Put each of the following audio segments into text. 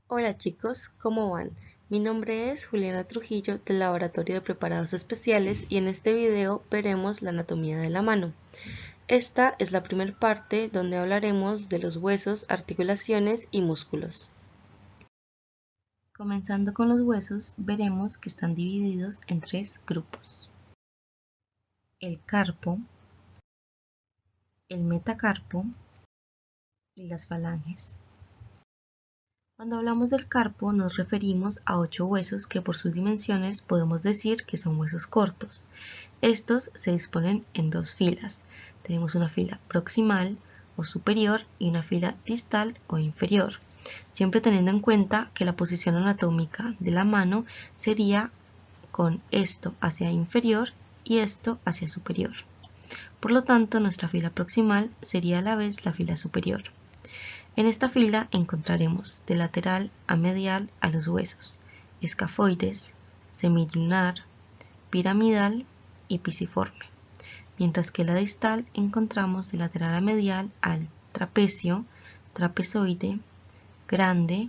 Hola chicos, ¿cómo van? Mi nombre es Juliana Trujillo del Laboratorio de Preparados Especiales y en este video veremos la anatomía de la mano. Esta es la primera parte donde hablaremos de los huesos, articulaciones y músculos. Comenzando con los huesos, veremos que están divididos en tres grupos: el carpo, el metacarpo y las falanges. Cuando hablamos del carpo nos referimos a 8 huesos que por sus dimensiones podemos decir que son huesos cortos. Estos se disponen en dos filas. Tenemos una fila proximal o superior y una fila distal o inferior, siempre teniendo en cuenta que la posición anatómica de la mano sería con esto hacia inferior y esto hacia superior. Por lo tanto, nuestra fila proximal sería a la vez la fila superior. En esta fila encontraremos de lateral a medial a los huesos escafoides, semilunar, piramidal y pisiforme, mientras que la distal encontramos de lateral a medial al trapecio, trapezoide, grande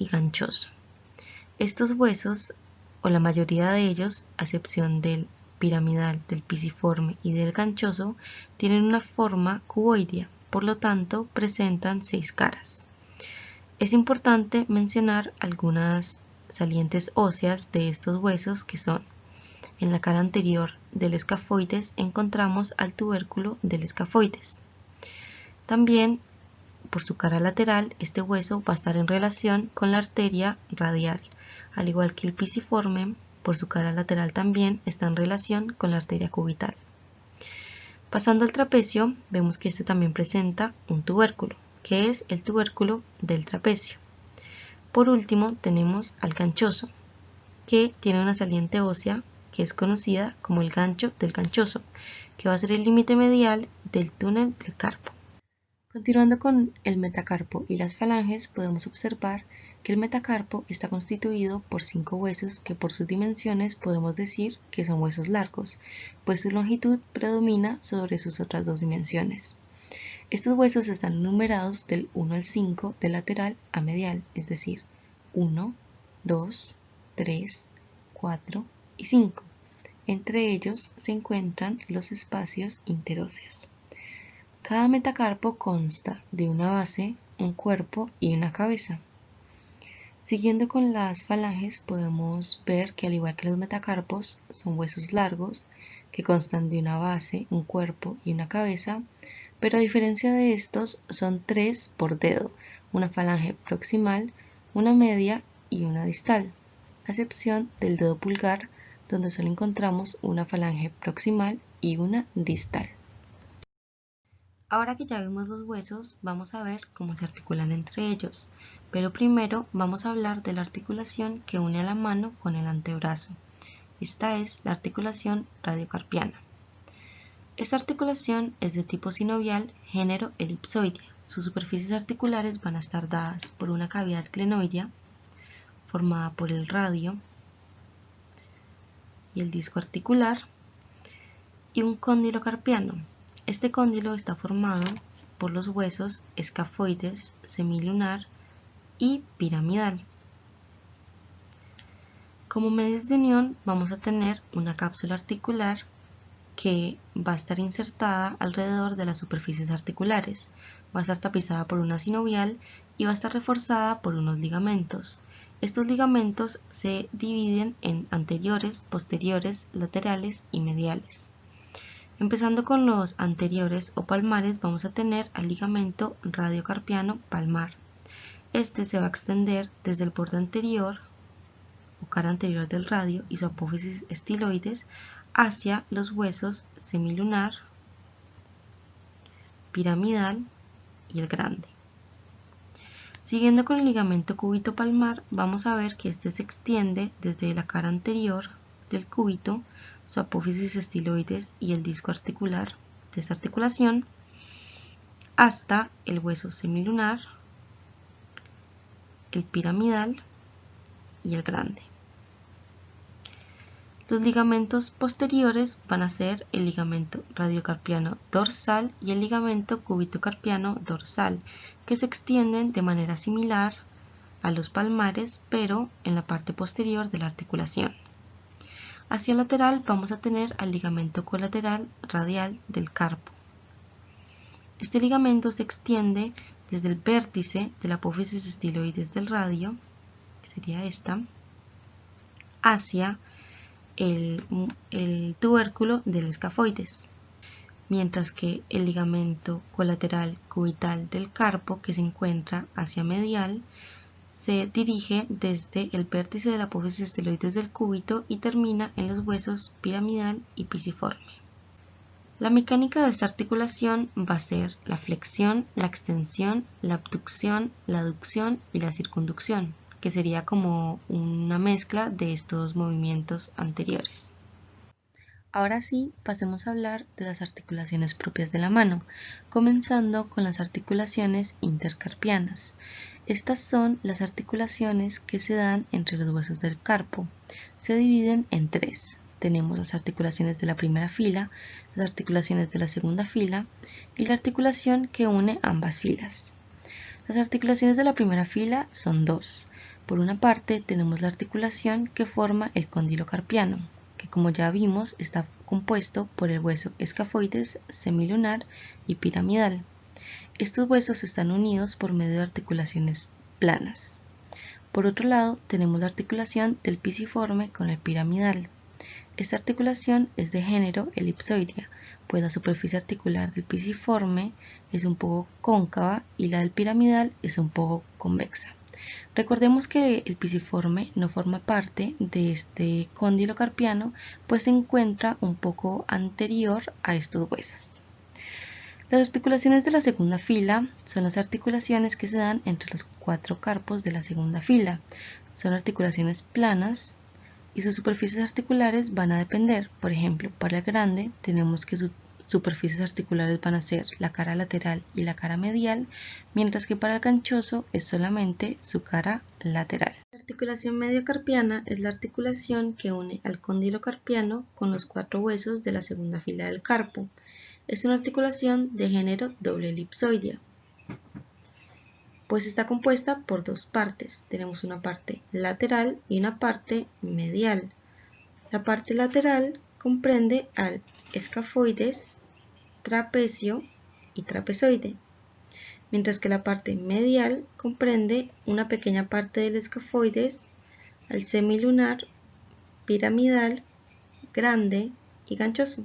y ganchoso. Estos huesos, o la mayoría de ellos, a excepción del piramidal, del pisiforme y del ganchoso, tienen una forma cuboidea, por lo tanto presentan 6 caras. Es importante mencionar algunas salientes óseas de estos huesos que son: en la cara anterior del escafoides encontramos al tubérculo del escafoides. También por su cara lateral este hueso va a estar en relación con la arteria radial, al igual que el pisiforme por su cara lateral también está en relación con la arteria cubital. Pasando al trapecio, vemos que este también presenta un tubérculo, que es el tubérculo del trapecio. Por último tenemos al ganchoso, que tiene una saliente ósea que es conocida como el gancho del ganchoso, que va a ser el límite medial del túnel del carpo. Continuando con el metacarpo y las falanges, podemos observar que el metacarpo está constituido por 5 huesos que por sus dimensiones podemos decir que son huesos largos, pues su longitud predomina sobre sus otras dos dimensiones. Estos huesos están numerados del 1 al 5 de lateral a medial, es decir, 1, 2, 3, 4 y 5. Entre ellos se encuentran los espacios interóseos. Cada metacarpo consta de una base, un cuerpo y una cabeza. Siguiendo con las falanges podemos ver que al igual que los metacarpos son huesos largos que constan de una base, un cuerpo y una cabeza, pero a diferencia de estos son 3 por dedo, una falange proximal, una media y una distal, a excepción del dedo pulgar donde solo encontramos una falange proximal y una distal. Ahora que ya vimos los huesos, vamos a ver cómo se articulan entre ellos, pero primero vamos a hablar de la articulación que une a la mano con el antebrazo. Esta es la articulación radiocarpiana. Esta articulación es de tipo sinovial, género elipsoidea. Sus superficies articulares van a estar dadas por una cavidad clenoidea formada por el radio y el disco articular y un cóndilo carpiano. Este cóndilo está formado por los huesos escafoides, semilunar y piramidal. Como medios de unión vamos a tener una cápsula articular que va a estar insertada alrededor de las superficies articulares, va a estar tapizada por una sinovial y va a estar reforzada por unos ligamentos. Estos ligamentos se dividen en anteriores, posteriores, laterales y mediales. Empezando con los anteriores o palmares vamos a tener al ligamento radiocarpiano palmar. Este se va a extender desde el borde anterior o cara anterior del radio y su apófisis estiloides hacia los huesos semilunar, piramidal y el grande. Siguiendo con el ligamento cúbito palmar, vamos a ver que este se extiende desde la cara anterior del cúbito, su apófisis estiloides y el disco articular de esta articulación, hasta el hueso semilunar, el piramidal y el grande. Los ligamentos posteriores van a ser el ligamento radiocarpiano dorsal y el ligamento cúbito carpiano dorsal, que se extienden de manera similar a los palmares, pero en la parte posterior de la articulación. Hacia el lateral vamos a tener al ligamento colateral radial del carpo. Este ligamento se extiende desde el vértice de la apófisis estiloides del radio, que sería esta, hacia el tubérculo del escafoides, mientras que el ligamento colateral cubital del carpo, que se encuentra hacia medial, se dirige desde el vértice de la apófisis estiloides del cúbito y termina en los huesos piramidal y pisiforme. La mecánica de esta articulación va a ser la flexión, la extensión, la abducción, la aducción y la circunducción, que sería como una mezcla de estos movimientos anteriores. Ahora sí, pasemos a hablar de las articulaciones propias de la mano, comenzando con las articulaciones intercarpianas. Estas son las articulaciones que se dan entre los huesos del carpo. Se dividen en tres. Tenemos las articulaciones de la primera fila, las articulaciones de la segunda fila y la articulación que une ambas filas. Las articulaciones de la primera fila son dos. Por una parte tenemos la articulación que forma el cóndilo carpiano, que como ya vimos está compuesto por el hueso escafoides, semilunar y piramidal. Estos huesos están unidos por medio de articulaciones planas. Por otro lado tenemos la articulación del pisiforme con el piramidal. Esta articulación es de género elipsoidea, pues la superficie articular del pisiforme es un poco cóncava y la del piramidal es un poco convexa. Recordemos que el pisiforme no forma parte de este cóndilo carpiano, pues se encuentra un poco anterior a estos huesos. Las articulaciones de la segunda fila son las articulaciones que se dan entre los cuatro carpos de la segunda fila. Son articulaciones planas y sus superficies articulares van a depender. Por ejemplo, para el grande tenemos que sus superficies articulares van a ser la cara lateral y la cara medial, mientras que para el ganchoso es solamente su cara lateral. La articulación mediocarpiana es la articulación que une al cóndilo carpiano con los cuatro huesos de la segunda fila del carpo. Es una articulación de género doble elipsoidea, pues está compuesta por dos partes. Tenemos una parte lateral y una parte medial. La parte lateral comprende al escafoides, trapecio y trapezoide, mientras que la parte medial comprende una pequeña parte del escafoides, al semilunar, piramidal, grande y ganchoso.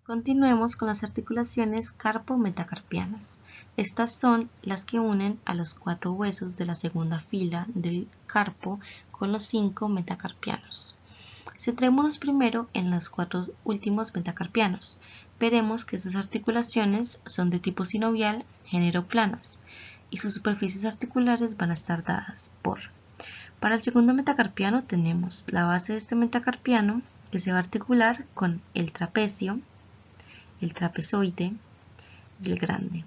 Continuemos con las articulaciones carpo-metacarpianas. Estas son las que unen a los cuatro huesos de la segunda fila del carpo con los 5 metacarpianos. Centrémonos primero en los cuatro últimos metacarpianos. Veremos que estas articulaciones son de tipo sinovial, género planas, y sus superficies articulares van a estar dadas por. Para el segundo metacarpiano tenemos la base de este metacarpiano que se va a articular con el trapecio, el trapezoide y el grande.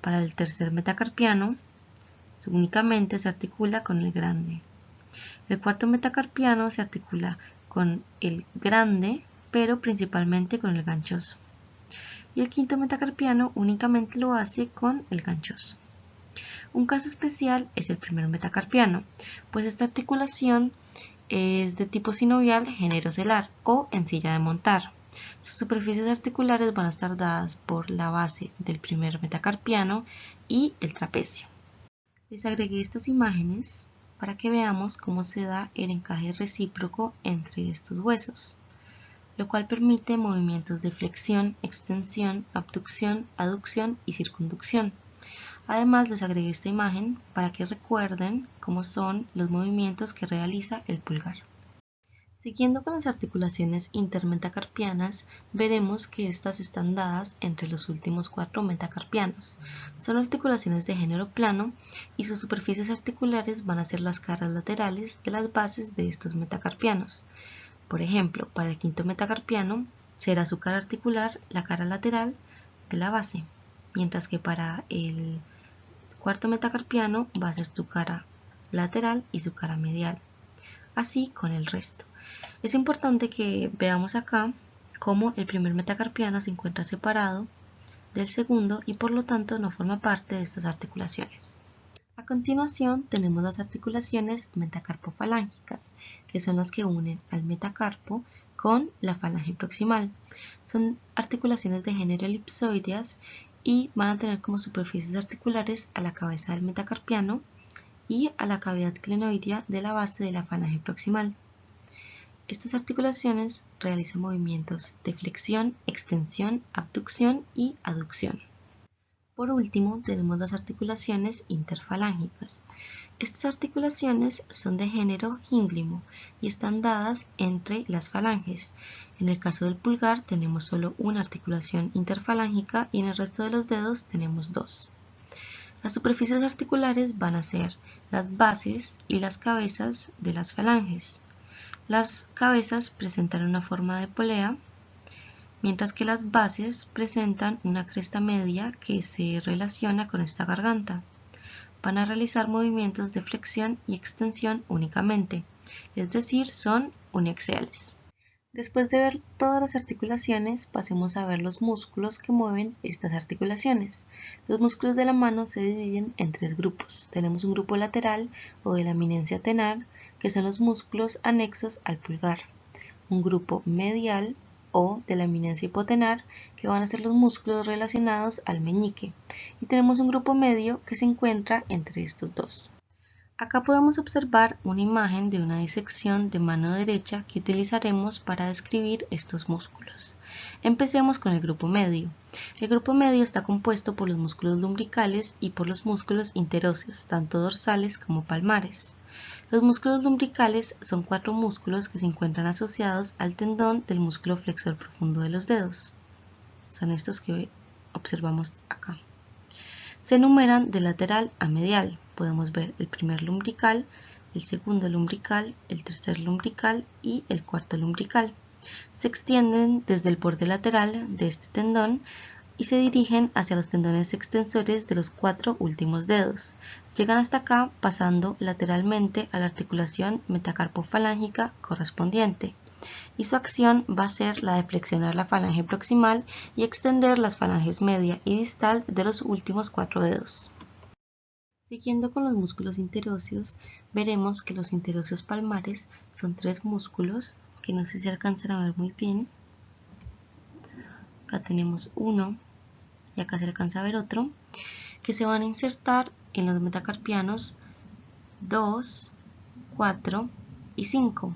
Para el tercer metacarpiano únicamente se articula con el grande. El cuarto metacarpiano se articula con el grande, pero principalmente con el ganchoso. Y el quinto metacarpiano únicamente lo hace con el ganchoso. Un caso especial es el primer metacarpiano, pues esta articulación es de tipo sinovial género celar o en silla de montar. Sus superficies articulares van a estar dadas por la base del primer metacarpiano y el trapecio. Les agregué estas imágenes para que veamos cómo se da el encaje recíproco entre estos huesos, lo cual permite movimientos de flexión, extensión, abducción, aducción y circunducción. Además les agregué esta imagen para que recuerden cómo son los movimientos que realiza el pulgar. Siguiendo con las articulaciones intermetacarpianas, veremos que estas están dadas entre los últimos 4 metacarpianos. Son articulaciones de género plano y sus superficies articulares van a ser las caras laterales de las bases de estos metacarpianos. Por ejemplo, para el quinto metacarpiano será su cara articular la cara lateral de la base, mientras que para el cuarto metacarpiano va a ser su cara lateral y su cara medial. Así con el resto. Es importante que veamos acá cómo el primer metacarpiano se encuentra separado del segundo y por lo tanto no forma parte de estas articulaciones. A continuación tenemos las articulaciones metacarpofalángicas, que son las que unen al metacarpo con la falange proximal. Son articulaciones de género elipsoideas y van a tener como superficies articulares a la cabeza del metacarpiano y a la cavidad clinoidea de la base de la falange proximal. Estas articulaciones realizan movimientos de flexión, extensión, abducción y aducción. Por último, tenemos las articulaciones interfalángicas. Estas articulaciones son de género gínglimo y están dadas entre las falanges. En el caso del pulgar tenemos solo una articulación interfalángica y en el resto de los dedos tenemos dos. Las superficies articulares van a ser las bases y las cabezas de las falanges. Las cabezas presentan una forma de polea, mientras que las bases presentan una cresta media que se relaciona con esta garganta. Van a realizar movimientos de flexión y extensión únicamente, es decir, son uniaxiales. Después de ver todas las articulaciones, pasemos a ver los músculos que mueven estas articulaciones. Los músculos de la mano se dividen en tres grupos. Tenemos un grupo lateral o de la eminencia tenar, que son los músculos anexos al pulgar. Un grupo medial o de la eminencia hipotenar, que van a ser los músculos relacionados al meñique. Y tenemos un grupo medio que se encuentra entre estos dos. Acá podemos observar una imagen de una disección de mano derecha que utilizaremos para describir estos músculos. Empecemos con el grupo medio. El grupo medio está compuesto por los músculos lumbricales y por los músculos interóseos, tanto dorsales como palmares. Los músculos lumbricales son 4 músculos que se encuentran asociados al tendón del músculo flexor profundo de los dedos. Son estos que observamos acá. Se enumeran de lateral a medial. Podemos ver el primer lumbrical, el segundo lumbrical, el tercer lumbrical y el cuarto lumbrical. Se extienden desde el borde lateral de este tendón y se dirigen hacia los tendones extensores de los 4 últimos dedos. Llegan hasta acá pasando lateralmente a la articulación metacarpofalángica correspondiente. Y su acción va a ser la de flexionar la falange proximal y extender las falanges media y distal de los últimos 4 dedos. Siguiendo con los músculos interóseos, veremos que los interóseos palmares son 3 músculos, que no sé si alcanzan a ver muy bien. Acá tenemos uno y acá se alcanza a ver otro, que se van a insertar en los metacarpianos 2, 4 y 5.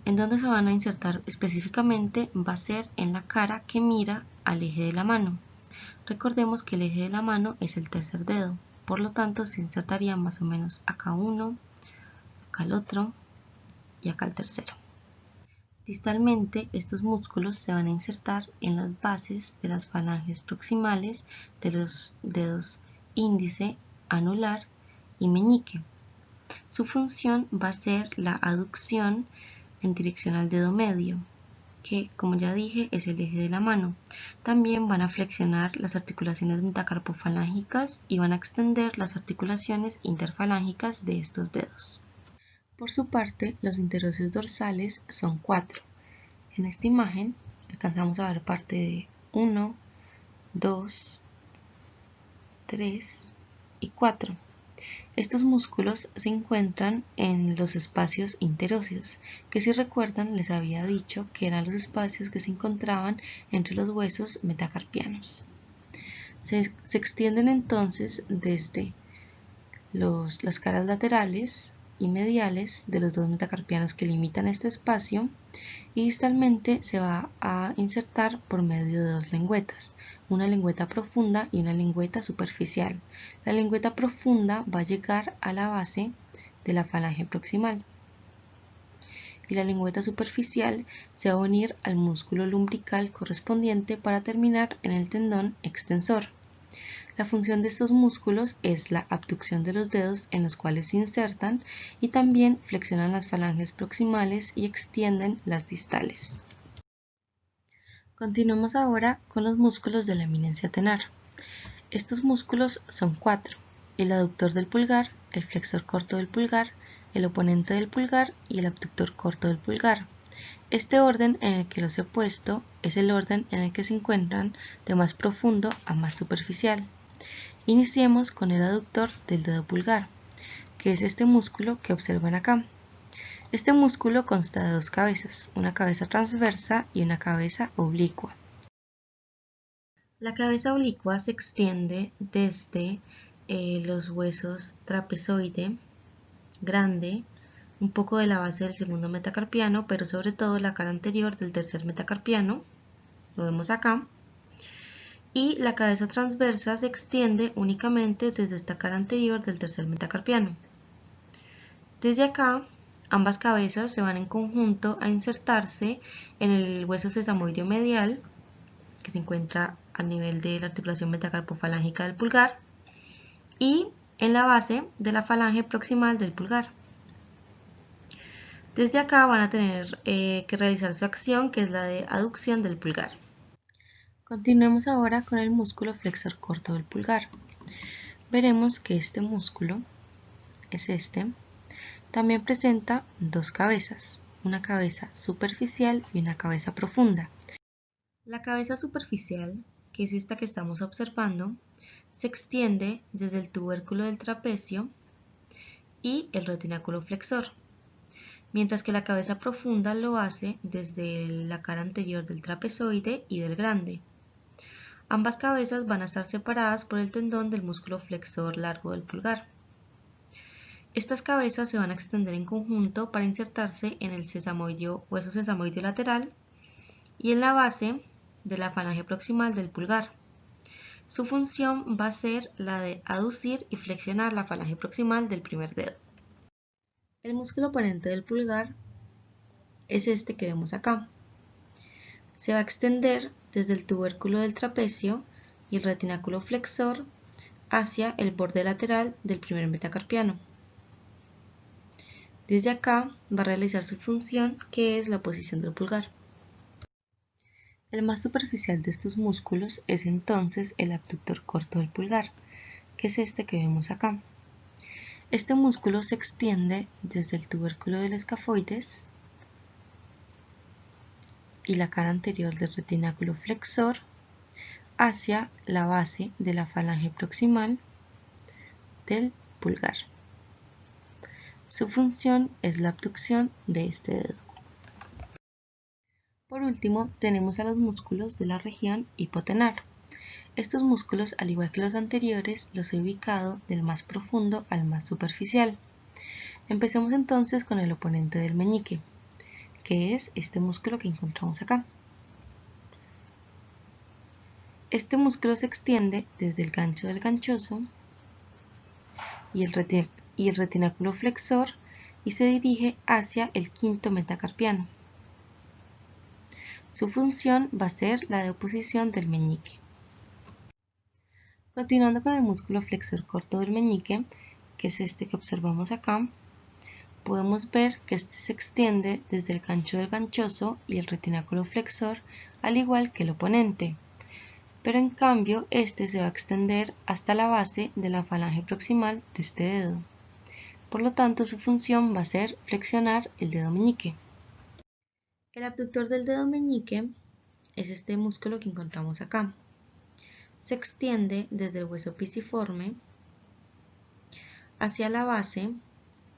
En donde se van a insertar específicamente va a ser en la cara que mira al eje de la mano. Recordemos que el eje de la mano es el tercer dedo, por lo tanto se insertaría más o menos acá uno, acá el otro y acá el tercero. Distalmente, estos músculos se van a insertar en las bases de las falanges proximales de los dedos índice, anular y meñique. Su función va a ser la aducción en dirección al dedo medio, que como ya dije es el eje de la mano. También van a flexionar las articulaciones metacarpofalángicas y van a extender las articulaciones interfalángicas de estos dedos. Por su parte, los interóseos dorsales son 4. En esta imagen alcanzamos a ver parte de 1, 2, 3 y 4. Estos músculos se encuentran en los espacios interóseos, que si recuerdan les había dicho que eran los espacios que se encontraban entre los huesos metacarpianos. Se extienden entonces desde las caras laterales y mediales de los dos metacarpianos que limitan este espacio y distalmente se va a insertar por medio de 2 lengüetas, una lengüeta profunda y una lengüeta superficial. La lengüeta profunda va a llegar a la base de la falange proximal y la lengüeta superficial se va a unir al músculo lumbrical correspondiente para terminar en el tendón extensor. La función de estos músculos es la abducción de los dedos en los cuales se insertan y también flexionan las falanges proximales y extienden las distales. Continuamos ahora con los músculos de la eminencia tenar. Estos músculos son 4, el aductor del pulgar, el flexor corto del pulgar, el oponente del pulgar y el abductor corto del pulgar. Este orden en el que los he puesto es el orden en el que se encuentran de más profundo a más superficial. Iniciemos con el aductor del dedo pulgar, que es este músculo que observan acá. Este músculo consta de dos cabezas, una cabeza transversa y una cabeza oblicua. La cabeza oblicua se extiende desde los huesos trapezoide, grande, un poco de la base del segundo metacarpiano, pero sobre todo la cara anterior del tercer metacarpiano, lo vemos acá. Y la cabeza transversa se extiende únicamente desde esta cara anterior del tercer metacarpiano. Desde acá, ambas cabezas se van en conjunto a insertarse en el hueso sesamoideo medial, que se encuentra a nivel de la articulación metacarpofalángica del pulgar, y en la base de la falange proximal del pulgar. Desde acá van a tener que realizar su acción, que es la de aducción del pulgar. Continuemos ahora con el músculo flexor corto del pulgar. Veremos que este músculo es este. También presenta dos cabezas, una cabeza superficial y una cabeza profunda. La cabeza superficial, que es esta que estamos observando, se extiende desde el tubérculo del trapecio y el retináculo flexor, mientras que la cabeza profunda lo hace desde la cara anterior del trapezoide y del glande. Ambas cabezas van a estar separadas por el tendón del músculo flexor largo del pulgar. Estas cabezas se van a extender en conjunto para insertarse en el hueso sesamoideo lateral y en la base de la falange proximal del pulgar. Su función va a ser la de aducir y flexionar la falange proximal del primer dedo. El músculo oponente del pulgar es este que vemos acá. Se va a extender desde el tubérculo del trapecio y el retináculo flexor hacia el borde lateral del primer metacarpiano. Desde acá va a realizar su función, que es la posición del pulgar. El más superficial de estos músculos es entonces el abductor corto del pulgar, que es este que vemos acá. Este músculo se extiende desde el tubérculo del escafoides y la cara anterior del retináculo flexor hacia la base de la falange proximal del pulgar. Su función es la abducción de este dedo. Por último, tenemos a los músculos de la región hipotenar. Estos músculos, al igual que los anteriores, los he ubicado del más profundo al más superficial. Empecemos entonces con el oponente del meñique, que es este músculo que encontramos acá. Este músculo se extiende desde el gancho del ganchoso y el retináculo flexor y se dirige hacia el quinto metacarpiano. Su función va a ser la de oposición del meñique. Continuando con el músculo flexor corto del meñique, que es este que observamos acá, podemos ver que este se extiende desde el gancho del ganchoso y el retináculo flexor, al igual que el oponente. Pero en cambio este se va a extender hasta la base de la falange proximal de este dedo. Por lo tanto, su función va a ser flexionar el dedo meñique. El abductor del dedo meñique es este músculo que encontramos acá. Se extiende desde el hueso pisiforme hacia la base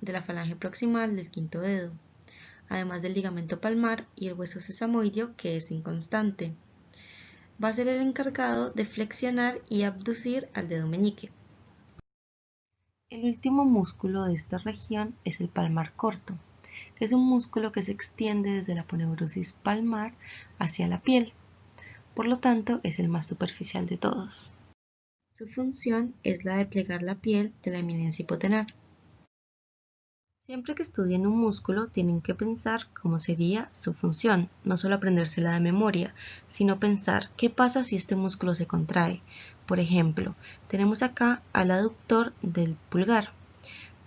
de la falange proximal del quinto dedo, además del ligamento palmar y el hueso sesamoideo, que es inconstante. Va a ser el encargado de flexionar y abducir al dedo meñique. El último músculo de esta región es el palmar corto, que es un músculo que se extiende desde la aponeurosis palmar hacia la piel. Por lo tanto, es el más superficial de todos. Su función es la de plegar la piel de la eminencia hipotenar. Siempre que estudien un músculo tienen que pensar cómo sería su función, no solo aprendérsela de memoria, sino pensar qué pasa si este músculo se contrae. Por ejemplo, tenemos acá al aductor del pulgar.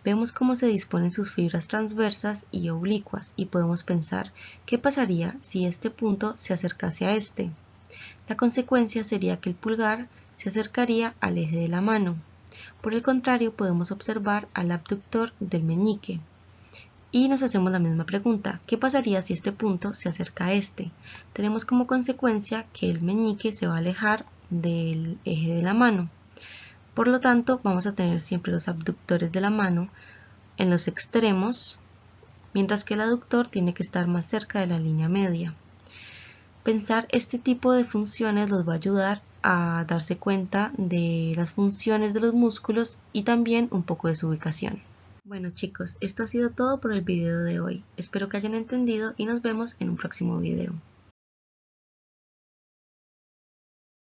Vemos cómo se disponen sus fibras transversas y oblicuas y podemos pensar qué pasaría si este punto se acercase a este. La consecuencia sería que el pulgar se acercaría al eje de la mano. Por el contrario, podemos observar al abductor del meñique. Y nos hacemos la misma pregunta, ¿qué pasaría si este punto se acerca a este? Tenemos como consecuencia que el meñique se va a alejar del eje de la mano. Por lo tanto, vamos a tener siempre los abductores de la mano en los extremos, mientras que el aductor tiene que estar más cerca de la línea media. Pensar este tipo de funciones los va a ayudar a darse cuenta de las funciones de los músculos y también un poco de su ubicación. Bueno chicos, esto ha sido todo por el video de hoy. Espero que hayan entendido y nos vemos en un próximo video.